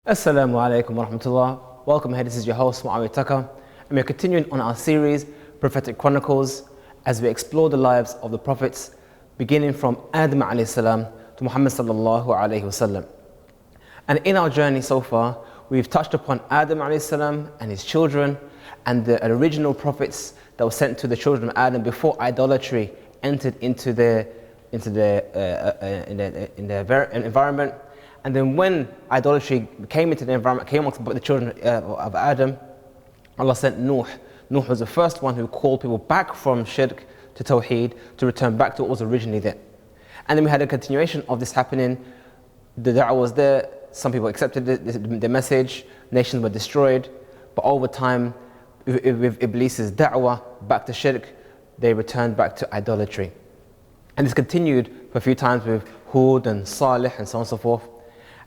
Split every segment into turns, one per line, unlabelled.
Assalamu alaikum wa rahmatullah. Welcome here, this is your host Muawiyah Tucker, and we're continuing on our series Prophetic Chronicles as we explore the lives of the prophets beginning from Adam alayhi salam to Muhammad sallallahu alayhi wasallam. And in our journey so far, we've touched upon Adam alayhi salam and his children and the original prophets that were sent to the children of Adam before idolatry entered into their environment. And then when idolatry came into the environment, came amongst the children of Adam, Allah sent Nuh. Nuh was the first one who called people back from shirk to tawheed, to return back to what was originally there. And then we had a continuation of this happening. The da'wah was there, some people accepted the message, nations were destroyed, but over time, with Iblis's da'wah back to shirk, they returned back to idolatry. And this continued for a few times with Hud and Salih and so on and so forth.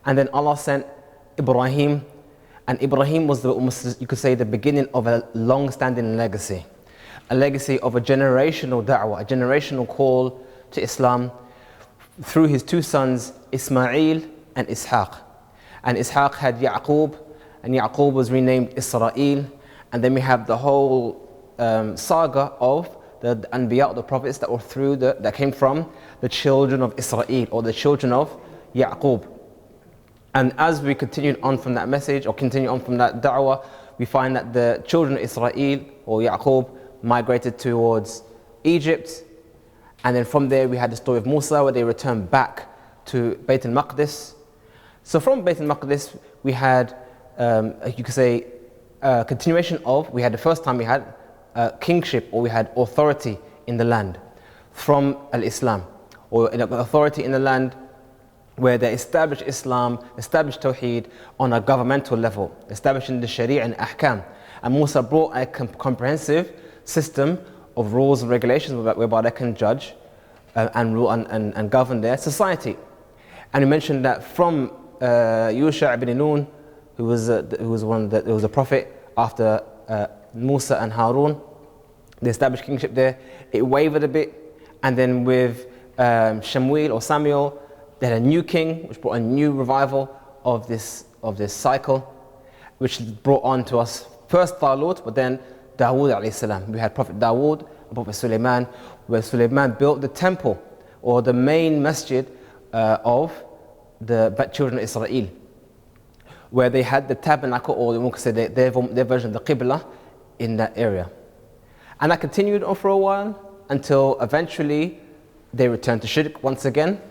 And then Allah sent Ibrahim, and Ibrahim was almost, you could say, the beginning of a long-standing legacy. A legacy of a generational da'wah, a generational call to Islam through his two sons, Ismail and Ishaq. And Ishaq had Yaqub, and Yaqub was renamed Israel. And then we have the whole saga of the Anbiya, the prophets that were that came from the children of Israel, or the children of Yaqub. And as we continue on from that message, or continue on from that da'wah, we find that the children of Israel, or Yaqub, migrated towards Egypt. And then from there we had the story of Musa, where they returned back to Bayt al-Maqdis. So from Bayt al-Maqdis, we had, you could say, a continuation of, we had the first time we had kingship, or we had authority in the land from al-Islam, or authority in the land where they established Islam, established Tawheed on a governmental level, establishing the Sharia and Ahkam. And Musa brought a comprehensive system of rules and regulations whereby they can judge and rule and govern their society. And we mentioned that from Yusha ibn Nun, who was a prophet after Musa and Harun, they established kingship there. It wavered a bit, and then with Shamuel or Samuel, they had a new king, which brought a new revival of this cycle, which brought on to us first Talut, but then Dawood alayhi salam. We had Prophet Dawood and Prophet Sulaiman, where Sulaiman built the temple, or the main masjid of the children of Israel, where they had the tabernacle, or we could say their version of the Qibla, in that area. And that continued on for a while, until eventually they returned to shirk once again.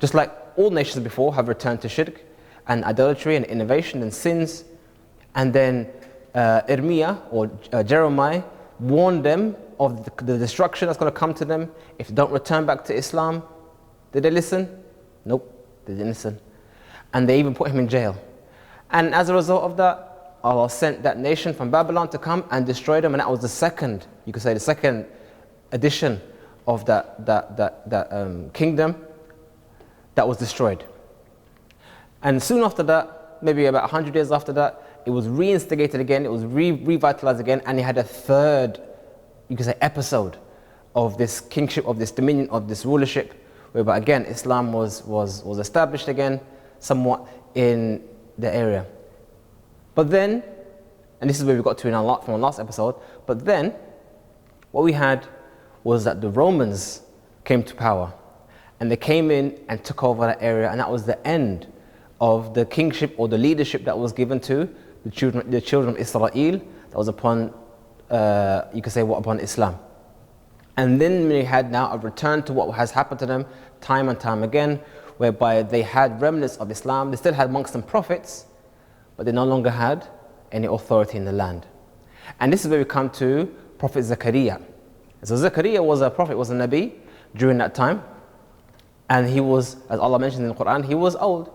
Just like all nations before have returned to shirk and idolatry and innovation and sins. And then Irmiah, or Jeremiah, warned them of the destruction that's going to come to them if they don't return back to Islam. Did they listen? Nope, they didn't listen. And they even put him in jail. And as a result of that, Allah sent that nation from Babylon to come and destroy them. And that was the second, you could say, the second edition of that kingdom that was destroyed. And soon after that, maybe about 100 years after that, it was reinstigated again, it was revitalized again, and it had a third, you could say, episode of this kingship, of this dominion, of this rulership, whereby again Islam was established again, somewhat in the area. But then, and this is where we got to from our last episode, but then what we had was that the Romans came to power. And they came in and took over that area, and that was the end of the kingship, or the leadership that was given to the children of Israel, that was upon, you could say, upon Islam. And then we had now a return to what has happened to them time and time again, whereby they had remnants of Islam. They still had amongst them prophets, but they no longer had any authority in the land. And this is where we come to Prophet Zakaria. So Zakaria was a prophet, was a Nabi during that time. And he was, as Allah mentioned in the Quran, he was old.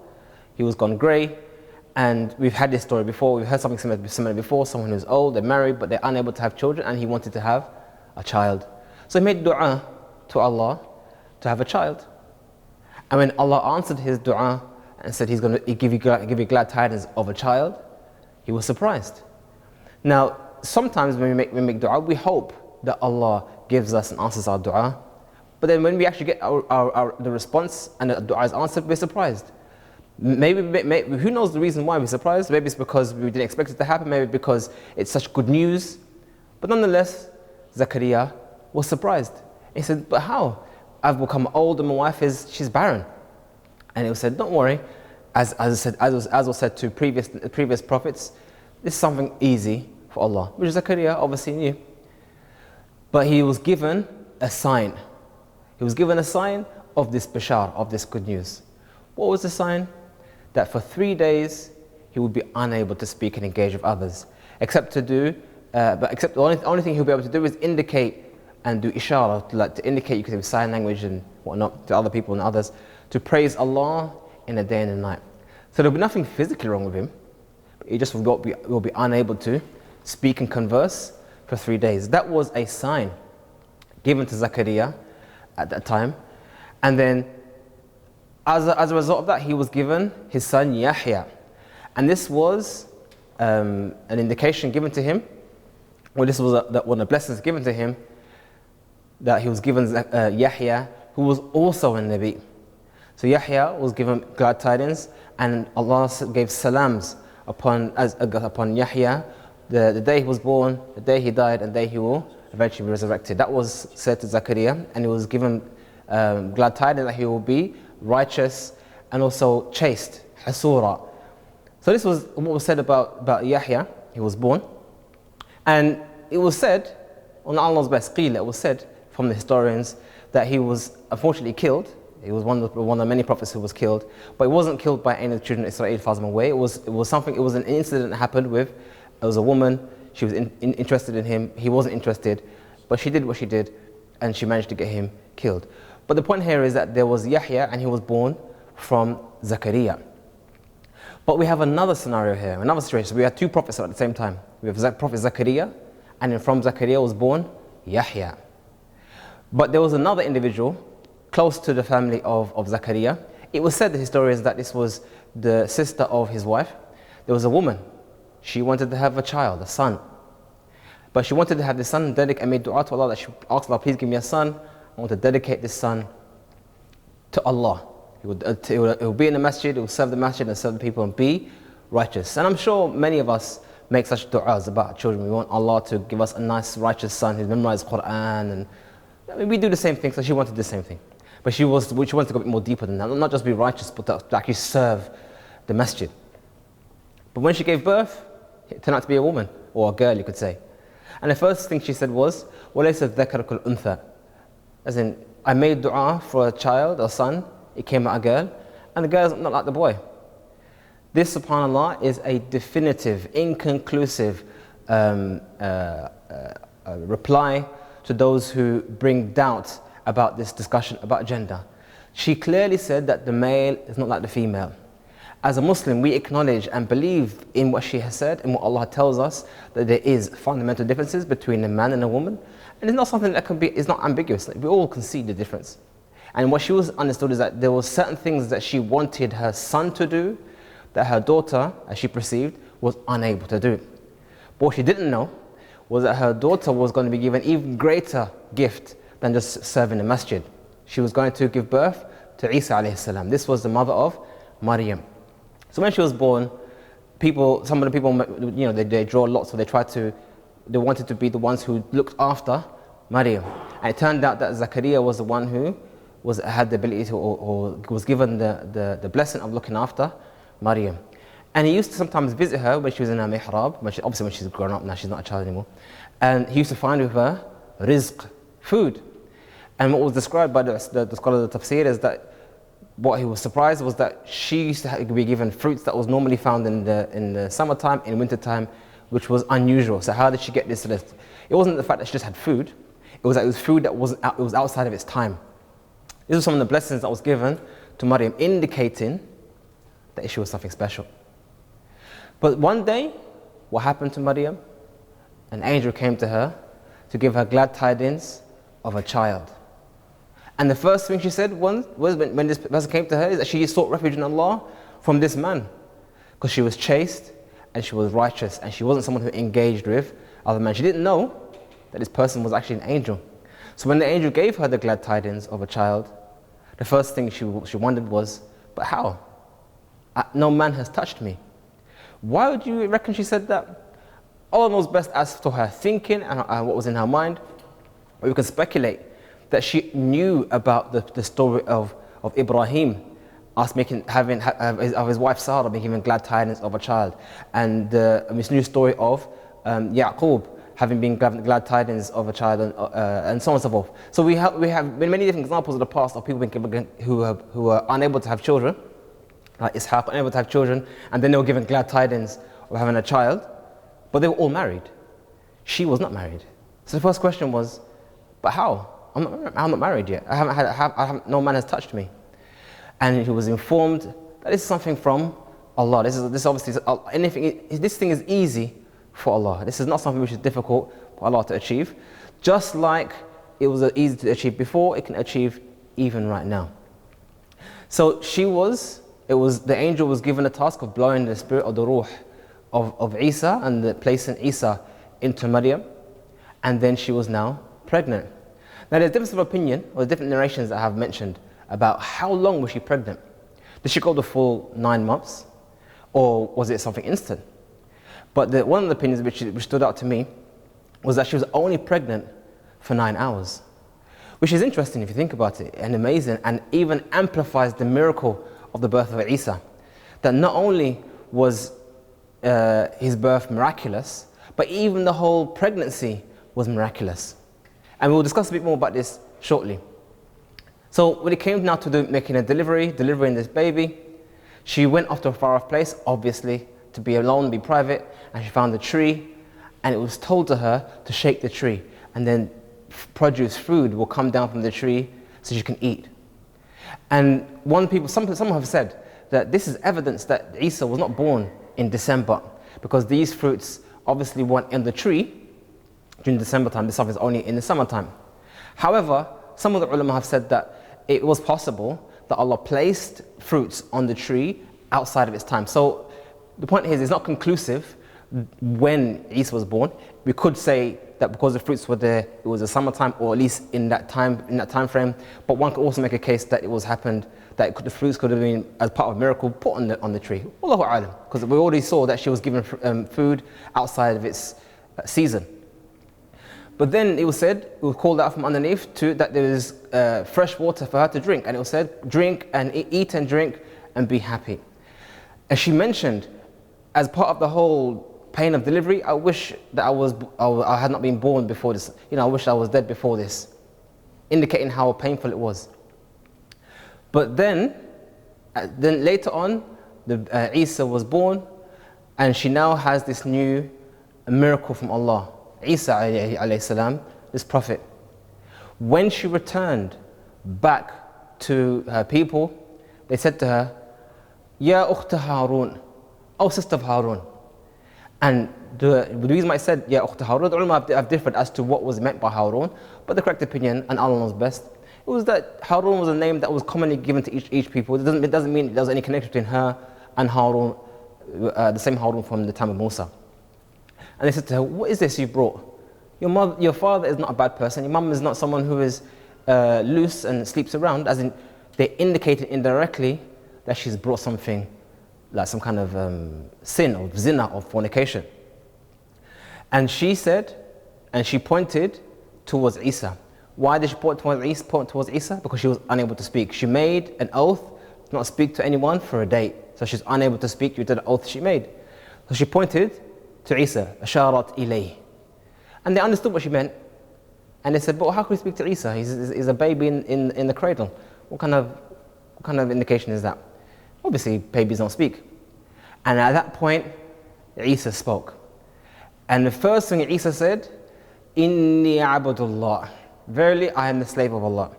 He was gone grey. And we've had this story before. We've heard something similar before. Someone who's old, they're married, but they're unable to have children, and he wanted to have a child. So he made dua to Allah to have a child. And when Allah answered his dua and said He's going to give you glad tidings of a child, he was surprised. Now, sometimes when we make dua, we hope that Allah gives us and answers our dua. But then when we actually get the response and the dua is answered, we're surprised. Maybe, who knows the reason why we're surprised? Maybe it's because we didn't expect it to happen, maybe because it's such good news. But nonetheless, Zakaria was surprised. He said, but how? I've become old and my wife she's barren. And he said, don't worry, as was said to previous prophets, this is something easy for Allah, which Zakaria obviously knew. But he was given a sign. He was given a sign of this bashar, of this good news. What was the sign? That for 3 days he would be unable to speak and engage with others, except the only thing he'll be able to do is indicate and do ishara, like to indicate, you could use sign language and whatnot to other people and others, to praise Allah in the day and the night. So there'll be nothing physically wrong with him, but he just will be unable to speak and converse for 3 days. That was a sign given to Zakaria at that time. And then as a result of that, he was given his son Yahya. And this was an indication given to him, or this was one of the blessings given to him, that he was given Yahya, who was also a Nabi. So Yahya was given glad tidings, and Allah gave salams upon Yahya, the day he was born, the day he died, and the day he will eventually be resurrected. That was said to Zakaria, and he was given glad tidings that he will be righteous and also chaste, hasura. So this was what was said about Yahya. He was born, and it was said, on Allah's best qila, it was said from the historians that he was unfortunately killed. He was one of the many prophets who was killed, but he wasn't killed by any of the children of Israel far away. It was an incident that happened with, it was a woman, she was interested in him, he wasn't interested, but she did what she did, and she managed to get him killed. But the point here is that there was Yahya, and he was born from Zakaria. But we have another scenario here, another situation. We had two prophets at the same time. We have Prophet Zakaria, and then from Zakaria was born Yahya. But there was another individual close to the family of Zakaria. It was said, the historians, that this was the sister of his wife. There was a woman. She wanted to have a child, a son. But she wanted to have this son dedicate and made dua to Allah, that she asked Allah, please give me a son. I want to dedicate this son to Allah. He would be in the masjid, he would serve the masjid and serve the people and be righteous. And I'm sure many of us make such du'as about our children. We want Allah to give us a nice righteous son who's memorized Quran, and we do the same thing, so she wanted the same thing. But she wanted to go a bit more deeper than that, not just be righteous, but to actually serve the masjid. But when she gave birth, it turned out to be a woman, or a girl you could say. And the first thing she said was, وَلَيْسَ الذَّكَرُ كَالْأُنْثَى. As in, I made dua for a child, a son, it came out a girl, and the girl is not like the boy. This, subhanAllah, is a definitive, inconclusive reply to those who bring doubt about this discussion about gender. She clearly said that the male is not like the female. As a Muslim, we acknowledge and believe in what she has said and what Allah tells us, that there is fundamental differences between a man and a woman, and it's not something that is not ambiguous. We all can see the difference. And what she was understood is that there were certain things that she wanted her son to do that her daughter, as she perceived, was unable to do. But what she didn't know was that her daughter was going to be given even greater gift than just serving the masjid. She was going to give birth to Isa alayhi salam. This was the mother of Maryam. So when she was born, some of the people, they draw lots, so they wanted to be the ones who looked after Maryam. And it turned out that Zakaria was the one who had the ability to, or was given the blessing of looking after Maryam. And he used to sometimes visit her when she was in her mihrab, obviously when she's grown up now, she's not a child anymore. And he used to find with her rizq, food. And what was described by the scholar of the tafsir is that what he was surprised was that she used to be given fruits that was normally found in the summertime, in wintertime, which was unusual. So how did she get this list? It wasn't the fact that she just had food, it was that it was food that was outside of its time. These were some of the blessings that was given to Maryam, indicating that she was something special. But one day, what happened to Maryam? An angel came to her to give her glad tidings of a child. And the first thing she said was when this person came to her, is that she sought refuge in Allah from this man, because she was chaste and she was righteous and she wasn't someone who engaged with other men. She didn't know that this person was actually an angel. So when the angel gave her the glad tidings of a child, the first thing she wondered was, but how? no man has touched me. Why would you reckon she said that? Allah knows best as to her thinking and what was in her mind. Or we can speculate that she knew about the story of Ibrahim, of his wife Sarah being given glad tidings of a child, and this new story of Yaqub having been glad tidings of a child, and so on and so forth. So we have many different examples of the past of people who were unable to have children, like Ishaq, unable to have children, and then they were given glad tidings of having a child, but they were all married. She was not married. So the first question was, but how? I'm not married yet. No man has touched me. And he was informed that this is something from Allah. This obviously this thing is easy for Allah. This is not something which is difficult for Allah to achieve. Just like it was easy to achieve before, it can achieve even right now. So the angel was given the task of blowing the spirit of the ruh of Isa and placing Isa into Maryam, and then she was now pregnant. Now there's difference of opinion, or different narrations that I have mentioned about how long was she pregnant. Did she go the full 9 months, or was it something instant? But one of the opinions which stood out to me was that she was only pregnant for 9 hours, which is interesting if you think about it, and amazing, and even amplifies the miracle of the birth of Isa. That not only was his birth miraculous, but even the whole pregnancy was miraculous. And we'll discuss a bit more about this shortly. So when it came now to delivering this baby, she went off to a far off place, obviously, to be alone, be private, and she found a tree, and it was told to her to shake the tree, and then food will come down from the tree so she can eat. And some have said that this is evidence that Isa was not born in December, because these fruits obviously weren't in the tree during December time. This stuff is only in the summertime. However, some of the ulama have said that it was possible that Allah placed fruits on the tree outside of its time. So the point here is it's not conclusive when Isa was born. We could say that because the fruits were there, it was a summertime, or at least in that time frame. But one could also make a case that the fruits could have been, as part of a miracle, put on the tree. Wallahu a'lam, because we already saw that she was given food outside of its season. But then it was called out from underneath that there is fresh water for her to drink, and it was said, drink and eat and drink and be happy. And she mentioned, as part of the whole pain of delivery, I wish that I had not been born before this. I wish I was dead before this, indicating how painful it was. But then later on, Isa was born, and she now has this new miracle from Allah. Isa alayhi salam, this prophet. When she returned back to her people, they said to her, Ya ukhta Harun, O sister of Harun. And the reason why I said Ya ukhta Harun, the ulama have differed as to what was meant by Harun, but the correct opinion, and Allah knows best, it was that Harun was a name that was commonly given to each people. It doesn't mean there was any connection between her and Harun, the same Harun from the time of Musa. And they said to her, what is this you brought? Your father is not a bad person. Your mum is not someone who is loose and sleeps around. As in, they indicated indirectly that she's brought something like some kind of sin or zina or fornication. And she said, and she pointed towards Isa. Why did she point towards Isa? Because she was unable to speak. She made an oath to not speak to anyone for a day. So she's unable to speak due to the oath she made. So she pointed to Isa, asharat ilayh. And they understood what she meant. And they said, but how could we speak to Isa? He's a baby in the cradle. What kind of indication is that? Obviously, babies don't speak. And at that point, Isa spoke. And the first thing Isa said, Inni abdullah. Verily, I am the slave of Allah.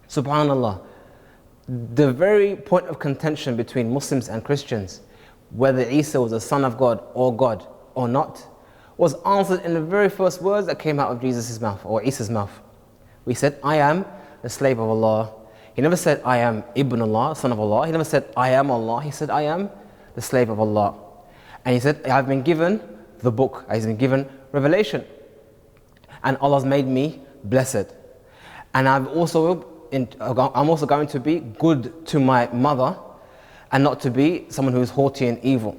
Subhanallah. The very point of contention between Muslims and Christians, whether Isa was a son of God or not, was answered in the very first words that came out of Jesus' mouth, or Isa's mouth. We said, I am the slave of Allah. He never said, I am Ibn Allah, son of Allah. He never said, I am Allah. He said, I am the slave of Allah. And he said, I've been given the book. I've been given revelation. And Allah's made me blessed. And I'm also going to be good to my mother. and not to be someone who is haughty and evil.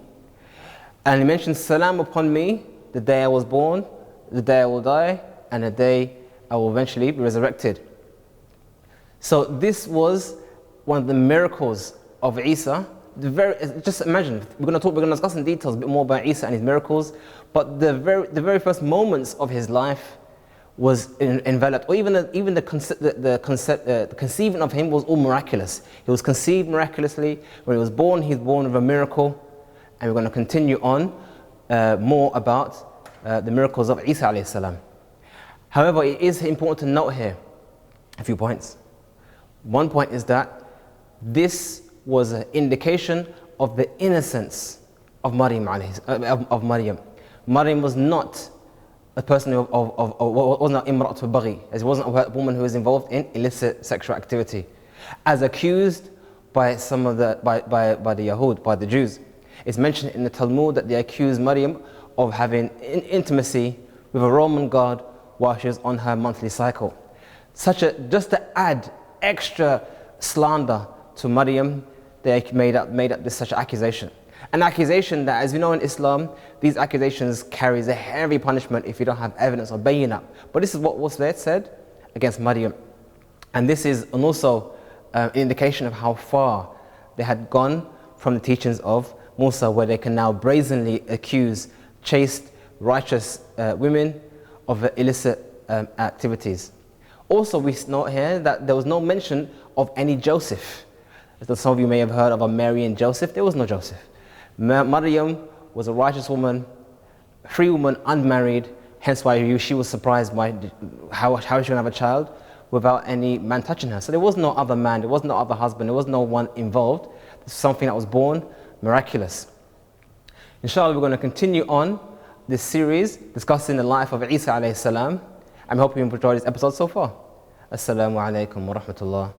And he mentions salam upon me, the day I was born, the day I will die, and the day I will eventually be resurrected. So this was one of the miracles of Isa. Just imagine, we're going to discuss in details a bit more about Isa and his miracles, but the very first moments of his life was enveloped, or even the conceiving of him was all miraculous. He was conceived miraculously. When he was born with a miracle, and we're going to continue on more about the miracles of Isa alayhi salam. However, it is important to note here a few points. One point is that this was an indication of the innocence of Maryam. Maryam was not a person was not imra'atu baghi, as it wasn't a woman who was involved in illicit sexual activity, as accused by some of the by the Yahud, by the Jews. It's mentioned in the Talmud that they accused Maryam of having intimacy with a Roman god while she was on her monthly cycle. Just to add extra slander to Maryam, they made up this such an accusation. An accusation that, as you know in Islam, these accusations carries a heavy punishment if you don't have evidence or bayyinah. But this is what was said against Maryam. And this is also an indication of how far they had gone from the teachings of Musa, where they can now brazenly accuse chaste, righteous women of illicit activities. Also, we note here that there was no mention of any Joseph. As some of you may have heard of a Mary and Joseph, there was no Joseph. Maryam was a righteous woman, free woman, unmarried, hence why she was surprised by how she would have a child without any man touching her. So there was no other man, there was no other husband, there was no one involved. This was something that was born miraculous. Inshallah, we're going to continue on this series discussing the life of Isa alayhi salam. I'm hoping you've enjoyed this episode so far. Assalamu alaikum wa rahmatullah.